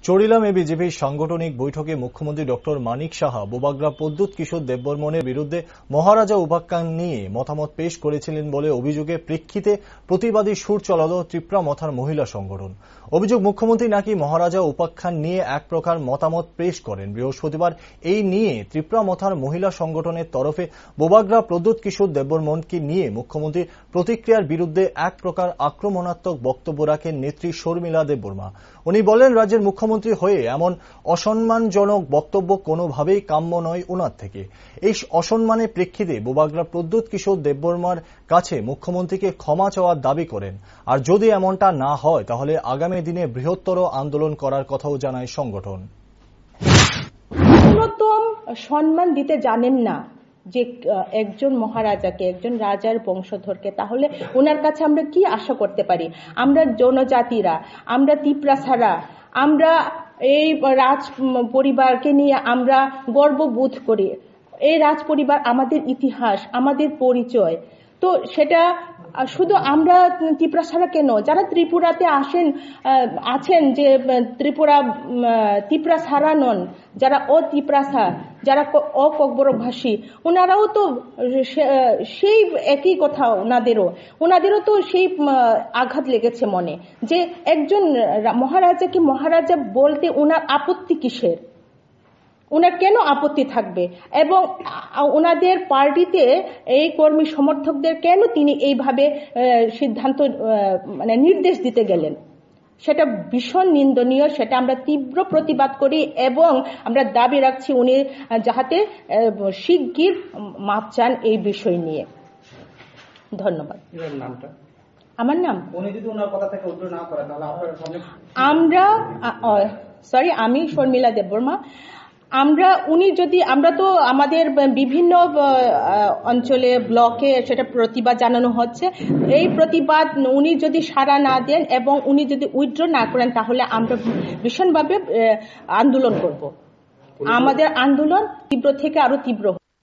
চরিলাম এ বিজেপির সাংগঠনিক বৈঠকে মুখ্যমন্ত্রী ডক্টর মানিক সাহা বোবাগ্রা প্রদ্যুৎ কিশোর দেববর্মনের বিরুদ্ধে মহারাজা উপাখ্যান নিয়ে মতামত পেশ করেছিলেন বলে অভিযোগের প্রেক্ষিতে প্রতিবাদী সুর চলাল ত্রিপুরা মথার মহিলা সংগঠন। অভিযোগ, মুখ্যমন্ত্রী নাকি মহারাজা উপাখ্যান নিয়ে এক প্রকার মতামত পেশ করেন। বৃহস্পতিবার এই নিয়ে ত্রিপুরা মথার মহিলা সংগঠনের তরফে বোবাগ্রা প্রদ্যুৎ কিশোর দেববর্মনকে নিয়ে মুখ্যমন্ত্রীর প্রতিক্রিয়ার বিরুদ্ধে এক প্রকার আক্রমণাত্মক বক্তব্য রাখেন নেত্রী শর্মিলা দেববর্মা। উনি বলেন, রাজ্যের মুখ্যমন্ত্রী হয়ে এমন অসম্মানজনক বক্তব্য কোনোভাবেই কাম্য নয় ওনার থেকে। এই অসম্মানের প্রেক্ষিতে বোবাগ্রা প্রদ্যুৎ কিশোর দেববর্মার কাছে মুখ্যমন্ত্রীকে ক্ষমা চাওয়ার দাবি করেন। আর যদি এমনটা না হয় তাহলে আগামী দিনে বৃহত্তর আন্দোলন করার কথাও জানায় সংগঠন। ন্যূনতম সম্মান দিতে জানেন না যে একজন মহারাজাকে, একজন রাজার বংশধরকে, তাহলে ওনার কাছে আমরা কি আশা করতে পারি? আমরা জনজাতিরা, আমরা তিপ্রাসারা, আমরা এই রাজ পরিবারকে নিয়ে আমরা গর্ববোধ করি। এই রাজ পরিবার আমাদের ইতিহাস, আমাদের পরিচয়। তো সেটা শুধু আমরা তিপ্রাসারা কেন, যারা ত্রিপুরাতে আছেন যে তিপ্রাসারা নন, যারা অতিপ্রাসা, যারা অককবরকভাষী, ওনারাও তো সেই একই কথা, ওনাদেরও তো সেই আঘাত লেগেছে মনে, যে একজন মহারাজাকে মহারাজা বলতে ওনার আপত্তি কিসের, ওনার কেন আপত্তি থাকবে? এবং ওনাদের পার্টিতে এই কর্মী সমর্থকদের কেন তিনি এইভাবে সিদ্ধান্ত নির্দেশ দিতে গেলেন? সেটা ভীষণ নিন্দনীয়। সেটা আমরা তীব্র প্রতিবাদ করি এবং আমরা দাবি রাখছি উনি যাতে শিগগির মাপ চান এই বিষয় নিয়ে। ধন্যবাদ। আমার নাম আমি শর্মিলা দেববর্মা। আমরা তো আমাদের বিভিন্ন অঞ্চলে, ব্লকে সেটা প্রতিবাদ জানানো হচ্ছে। এই প্রতিবাদ উনি যদি সাড়া না দেন এবং উনি যদি উইথড্র না করেন তাহলে আমরা ভীষণভাবে আন্দোলন করব। আমাদের আন্দোলন তীব্র থেকে আরো তীব্র